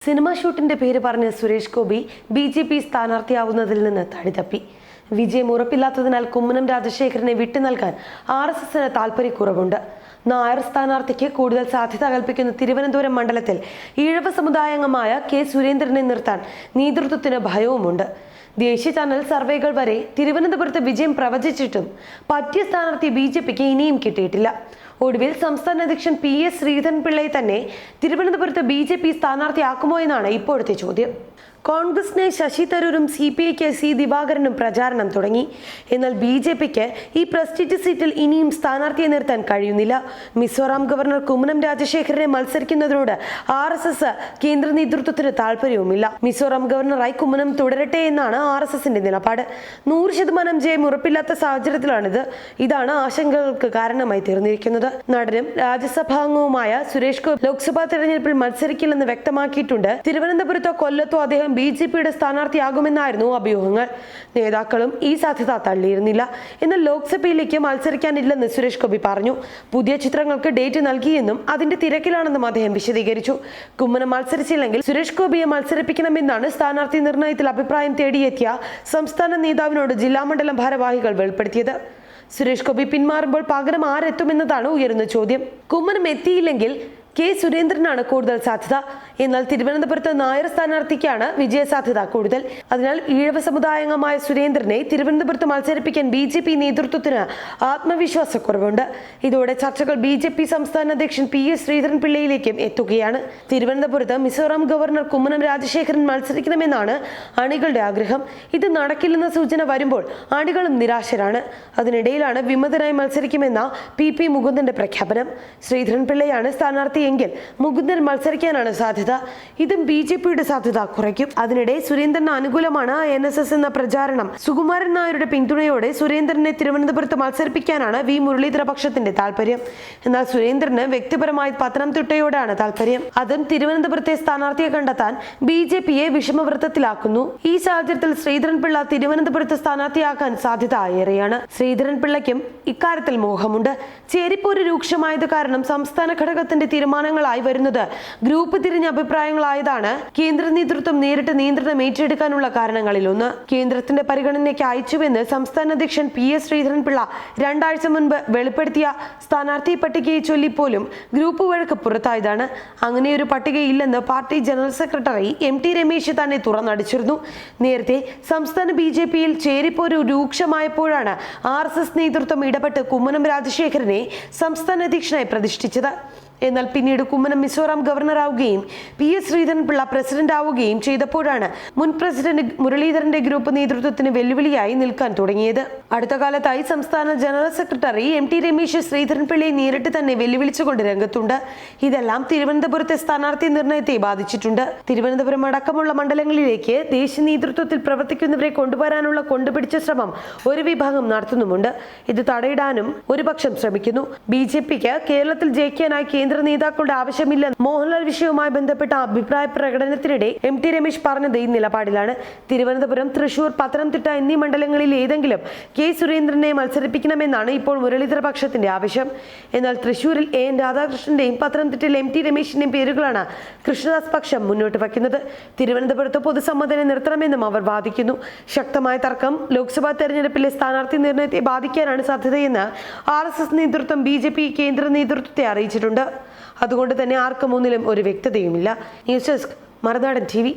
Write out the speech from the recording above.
Cinema ഷൂട്ടിന്റെ പേര് പറഞ്ഞ് Suresh Gopi BJP സ്ഥാനാർത്ഥിയാവുന്നതിൽ നിന്ന് തടിതപ്പി. വിജയം ഉറപ്പില്ലാത്തതിനാൽ കുമ്മനം രാജശേഖരനെ വിട്ടു നൽകാൻ RSSന് താൽപര്യക്കുറവുണ്ട്. നായർ സ്ഥാനാർത്ഥിക്ക് കൂടുതൽ സാധ്യത കൽപ്പിക്കുന്ന തിരുവനന്തപുരം മണ്ഡലത്തിൽ ഈഴവ സമുദായാംഗമായ കെ സുരേന്ദ്രനെ നിർത്താൻ നേതൃത്വത്തിന് ഭയവുമുണ്ട്. ദേശീയ ചാനൽ സർവേകൾ വരെ തിരുവനന്തപുരത്ത് വിജയം പ്രവചിച്ചിട്ടും പറ്റിയ സ്ഥാനാർത്ഥി ബി.ജെ.പിക്ക് ഇനിയും കിട്ടിയിട്ടില്ല. ഒടുവിൽ സംസ്ഥാന അധ്യക്ഷൻ PS ശ്രീധരൻപിള്ളയെ തന്നെ തിരുവനന്തപുരത്ത് ബി.ജെ.പി സ്ഥാനാർത്ഥിയാക്കുമോ എന്നാണ് ഇപ്പോഴത്തെ ചോദ്യം. കോൺഗ്രസിനെ ശശി തരൂരും CPIക്ക് C ദിവാകരനും പ്രചാരണം തുടങ്ങി. എന്നാൽ ബി.ജെ.പിക്ക് ഈ പ്രസ്റ്റീജ് സീറ്റിൽ ഇനിയും സ്ഥാനാർത്ഥിയെ നിർത്താൻ കഴിയുന്നില്ല. മിസോറാം ഗവർണർ കുമ്മനം രാജശേഖരനെ മത്സരിക്കുന്നതിനോട് RSS കേന്ദ്ര നേതൃത്വത്തിന് താല്പര്യവുമില്ല. മിസോറാം ഗവർണറായി കുമ്മനം തുടരട്ടെ എന്നാണ് RSSന്റെ നിലപാട്. 100% ജയം ഉറപ്പില്ലാത്ത സാഹചര്യത്തിലാണിത്. ഇതാണ് ആശങ്കകൾക്ക് കാരണമായി തീർന്നിരിക്കുന്നത്. നടനും രാജ്യസഭാംഗവുമായ സുരേഷ് ഗോപി ലോക്സഭാ തെരഞ്ഞെടുപ്പിൽ മത്സരിക്കില്ലെന്ന് വ്യക്തമാക്കിയിട്ടുണ്ട്. തിരുവനന്തപുരത്തോ കൊല്ലത്തോ അദ്ദേഹം ബി.ജെ.പിയുടെ സ്ഥാനാർത്ഥിയാകുമെന്നായിരുന്നു അഭ്യൂഹങ്ങൾ. നേതാക്കളും ഈ സാധ്യത തള്ളിയിരുന്നില്ല. എന്നാൽ ലോക്സഭയിലേക്ക് മത്സരിക്കാനില്ലെന്ന് സുരേഷ് ഗോപി പറഞ്ഞു. പുതിയ ചിത്രങ്ങൾക്ക് ഡേറ്റ് നൽകിയെന്നും അതിന്റെ തിരക്കിലാണെന്നും അദ്ദേഹം വിശദീകരിച്ചു. കുമ്മനം മത്സരിച്ചില്ലെങ്കിൽ സുരേഷ് ഗോപിയെ മത്സരിപ്പിക്കണമെന്നാണ് സ്ഥാനാർത്ഥി നിർണയത്തിൽ അഭിപ്രായം തേടിയെത്തിയ സംസ്ഥാന നേതാവിനോട് ജില്ലാ മണ്ഡലം ഭാരവാഹികൾ വെളിപ്പെടുത്തിയത്. സുരേഷ് ഗോപി പിന്മാറുമ്പോൾ പകരം ആരെത്തുമെന്നതാണ് ഉയരുന്ന ചോദ്യം. കുമ്മനം എത്തിയില്ലെങ്കിൽ കെ സുരേന്ദ്രനാണ് കൂടുതൽ സാധ്യത. എന്നാൽ തിരുവനന്തപുരത്ത് നായർ സ്ഥാനാർത്ഥിക്കാണ് വിജയസാധ്യത കൂടുതൽ. അതിനാൽ ഈഴവ സമുദായാംഗമായ സുരേന്ദ്രനെ തിരുവനന്തപുരത്ത് മത്സരിപ്പിക്കാൻ ബി.ജെ.പി നേതൃത്വത്തിന് ആത്മവിശ്വാസക്കുറവുണ്ട്. ഇതോടെ ചർച്ചകൾ ബി.ജെ.പി സംസ്ഥാന അധ്യക്ഷൻ PS ശ്രീധരൻപിള്ളയിലേക്കും എത്തുകയാണ്. തിരുവനന്തപുരത്ത് മിസോറാം ഗവർണർ കുമ്മനം രാജശേഖരൻ മത്സരിക്കണമെന്നാണ് അണികളുടെ ആഗ്രഹം. ഇത് നടക്കില്ലെന്ന സൂചന വരുമ്പോൾ അണികളും നിരാശരാണ്. അതിനിടയിലാണ് വിമതനായി മത്സരിക്കുമെന്ന PP മുകുന്ദന്റെ പ്രഖ്യാപനം. ശ്രീധരൻപിള്ളയാണ് സ്ഥാനാർത്ഥി എങ്കിൽ മുകുന്ദൻ മത്സരിക്കാനാണ് സാധ്യത. ഇതും ബി.ജെ.പിയുടെ സാധ്യത കുറയ്ക്കും. അതിനിടെ സുരേന്ദ്രന് അനുകൂലമാണ് NSS എന്ന പ്രചാരണം. സുകുമാരൻ നായരുടെ പിന്തുണയോടെ സുരേന്ദ്രനെ തിരുവനന്തപുരത്ത് മത്സരിപ്പിക്കാനാണ് V മുരളീധര പക്ഷത്തിന്റെ താല്പര്യം. എന്നാൽ സുരേന്ദ്രന് വ്യക്തിപരമായി പത്തനംതിട്ടയോടാണ് താല്പര്യം. അതും തിരുവനന്തപുരത്തെ സ്ഥാനാർത്ഥിയെ കണ്ടെത്താൻ ബി.ജെ.പിയെ വിഷമവൃത്തത്തിലാക്കുന്നു. ഈ സാഹചര്യത്തിൽ ശ്രീധരൻപിള്ള തിരുവനന്തപുരത്ത് സ്ഥാനാർത്ഥിയാക്കാൻ സാധ്യത ഏറെയാണ്. ശ്രീധരൻപിള്ളയ്ക്കും ഇക്കാര്യത്തിൽ മോഹമുണ്ട്. ചേരിപ്പോര് രൂക്ഷമായത് കാരണം സംസ്ഥാന ഘടകത്തിന്റെ തീരുമാനങ്ങളായി വരുന്നത് ഗ്രൂപ്പ് തിരിഞ്ഞ അഭിപ്രായങ്ങളായതാണ് കേന്ദ്ര നേതൃത്വം നേരിട്ട് നിയന്ത്രണം ഏറ്റെടുക്കാനുള്ള കാരണങ്ങളിലൊന്ന്. കേന്ദ്രത്തിന്റെ പരിഗണനയ്ക്ക് അയച്ചുവെന്ന് സംസ്ഥാന അധ്യക്ഷൻ PS ശ്രീധരൻപിള്ള 2 ആഴ്ച മുൻപ് വെളിപ്പെടുത്തിയ സ്ഥാനാർത്ഥി പട്ടികയെ ചൊല്ലിപ്പോലും ഗ്രൂപ്പ് വഴക്ക് പുറത്തായതാണ്. അങ്ങനെയൊരു പട്ടികയില്ലെന്ന് party general secretary MT Ramesh തന്നെ തുറന്നടിച്ചിരുന്നു. നേരത്തെ സംസ്ഥാന ബി.ജെ.പിയിൽ ചേരിപ്പോര് രൂക്ഷമായപ്പോഴാണ് RSS നേതൃത്വം ഇടപെട്ട് കുമ്മനം രാജശേഖരനെ സംസ്ഥാന അധ്യക്ഷനായി പ്രതിഷ്ഠിച്ചത്. എന്നാൽ പിന്നീട് കുമ്മനം മിസോറാം ഗവർണറാവുകയും PS ശ്രീധരൻപിള്ള പ്രസിഡന്റ് ആവുകയും ചെയ്തപ്പോഴാണ് മുൻ പ്രസിഡന്റ് മുരളീധരന്റെ ഗ്രൂപ്പ് നേതൃത്വത്തിന് വെല്ലുവിളിയായി നിൽക്കാൻ തുടങ്ങിയത്. അടുത്ത കാലത്തായി സംസ്ഥാന ജനറൽ സെക്രട്ടറി MT രമേശ് ശ്രീധരൻപിള്ളയെ നേരിട്ട് തന്നെ വെല്ലുവിളിച്ചുകൊണ്ട് രംഗത്തുണ്ട്. ഇതെല്ലാം തിരുവനന്തപുരത്തെ സ്ഥാനാർത്ഥി നിർണയത്തെ ബാധിച്ചിട്ടുണ്ട്. തിരുവനന്തപുരം അടക്കമുള്ള മണ്ഡലങ്ങളിലേക്ക് ദേശീയ നേതൃത്വത്തിൽ പ്രവർത്തിക്കുന്നവരെ കൊണ്ടുവരാനുള്ള കൊണ്ടുപിടിച്ച ശ്രമം ഒരു വിഭാഗം നടത്തുന്നുമുണ്ട്. ഇത് തടയിടാനും ഒരു പക്ഷം ശ്രമിക്കുന്നു. ബി.ജെ.പിക്ക് കേരളത്തിൽ ജയിക്കാനായി കേന്ദ്ര നേതാക്കളുടെ ആവശ്യമില്ല. മോഹൻലാൽ വിഷയവുമായി ബന്ധപ്പെട്ട അഭിപ്രായ പ്രകടനത്തിനിടെ MT രമേശ് പറഞ്ഞത് ഈ നിലപാടിലാണ്. തിരുവനന്തപുരം, തൃശൂർ, പത്തനംതിട്ട എന്നീ മണ്ഡലങ്ങളിൽ ഏതെങ്കിലും കെ സുരേന്ദ്രനെ മത്സരിപ്പിക്കണമെന്നാണ് ഇപ്പോൾ മുരളീധര പക്ഷത്തിന്റെ ആവശ്യം. എന്നാൽ തൃശൂരിൽ AN രാധാകൃഷ്ണന്റെയും പത്തനംതിട്ടയിൽ MT രമേശിന്റെയും പേരുകളാണ് കൃഷ്ണദാസ് പക്ഷം മുന്നോട്ട് വയ്ക്കുന്നത്. തിരുവനന്തപുരത്ത് പൊതുസമ്മതനെ നിർത്തണമെന്നും അവർ വാദിക്കുന്നു. ശക്തമായ തർക്കം ലോക്സഭാ തെരഞ്ഞെടുപ്പിലെ സ്ഥാനാർത്ഥി നിർണയത്തെ ബാധിക്കാനാണ് സാധ്യതയെന്ന് RSS നേതൃത്വം ബി.ജെ.പി കേന്ദ്ര നേതൃത്വത്തെ അറിയിച്ചിട്ടുണ്ട്. അതുകൊണ്ട് തന്നെ ആർക്കും ഒന്നിലും ഒരു വ്യക്തതയുമില്ല. ന്യൂസ് ഡെസ്ക്, മറുനാടൻ TV.